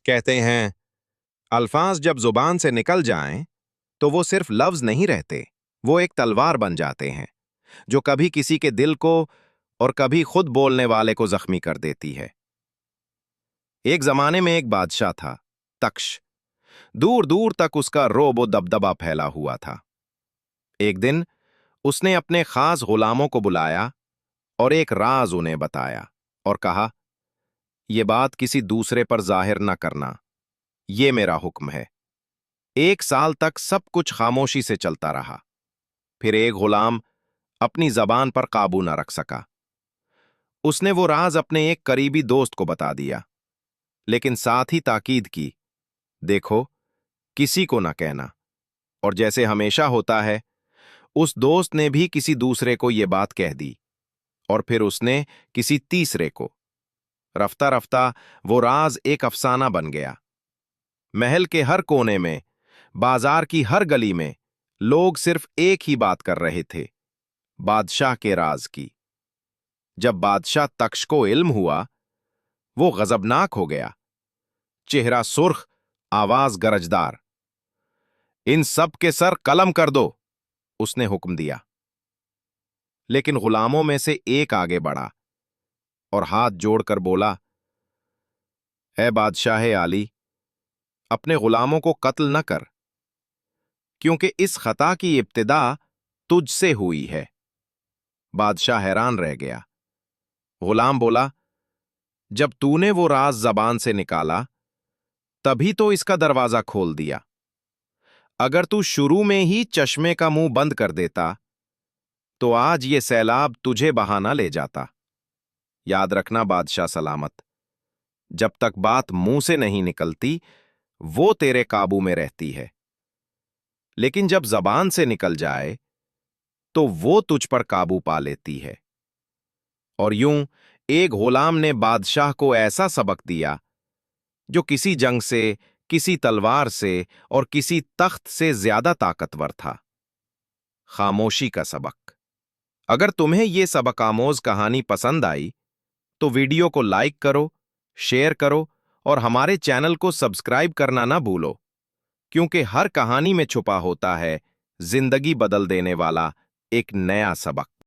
کہتے ہیں الفاظ جب زبان سے نکل جائیں تو وہ صرف لفظ نہیں رہتے، وہ ایک تلوار بن جاتے ہیں جو کبھی کسی کے دل کو اور کبھی خود بولنے والے کو زخمی کر دیتی ہے۔ ایک زمانے میں ایک بادشاہ تھا، تکش۔ دور دور تک اس کا رعب و دبدبا پھیلا ہوا تھا۔ ایک دن اس نے اپنے خاص غلاموں کو بلایا اور ایک راز انہیں بتایا اور کہا، یہ بات کسی دوسرے پر ظاہر نہ کرنا، یہ میرا حکم ہے۔ 1 سال تک سب کچھ خاموشی سے چلتا رہا۔ پھر ایک غلام اپنی زبان پر قابو نہ رکھ سکا۔ اس نے وہ راز اپنے ایک قریبی دوست کو بتا دیا، لیکن ساتھ ہی تاکید کی، دیکھو کسی کو نہ کہنا۔ اور جیسے ہمیشہ ہوتا ہے، اس دوست نے بھی کسی دوسرے کو یہ بات کہہ دی، اور پھر اس نے کسی تیسرے کو۔ رفتہ رفتہ وہ راز ایک افسانہ بن گیا۔ محل کے ہر کونے میں، بازار کی ہر گلی میں لوگ صرف ایک ہی بات کر رہے تھے، بادشاہ کے راز کی۔ جب بادشاہ تکش کو علم ہوا، وہ غضبناک ہو گیا، چہرہ سرخ، آواز گرجدار۔ ان سب کے سر قلم کر دو، اس نے حکم دیا۔ لیکن غلاموں میں سے ایک آگے بڑھا اور ہاتھ جوڑ کر بولا، اے بادشاہ عالی، اپنے غلاموں کو قتل نہ کر، کیونکہ اس خطا کی ابتدا تجھ سے ہوئی ہے۔ بادشاہ حیران رہ گیا۔ غلام بولا، جب تو نے وہ راز زبان سے نکالا تبھی تو اس کا دروازہ کھول دیا۔ اگر تو شروع میں ہی چشمے کا منہ بند کر دیتا تو آج یہ سیلاب تجھے بہا نہ لے جاتا۔ یاد رکھنا بادشاہ سلامت، جب تک بات منہ سے نہیں نکلتی وہ تیرے قابو میں رہتی ہے، لیکن جب زبان سے نکل جائے تو وہ تجھ پر قابو پا لیتی ہے۔ اور یوں ایک غلام نے بادشاہ کو ایسا سبق دیا جو کسی جنگ سے، کسی تلوار سے اور کسی تخت سے زیادہ طاقتور تھا، خاموشی کا سبق۔ اگر تمہیں یہ سبق آموز کہانی پسند آئی تو ویڈیو کو لائک کرو، شیئر کرو اور ہمارے چینل کو سبسکرائب کرنا نہ بھولو، کیونکہ ہر کہانی میں چھپا ہوتا ہے زندگی بدل دینے والا ایک نیا سبق۔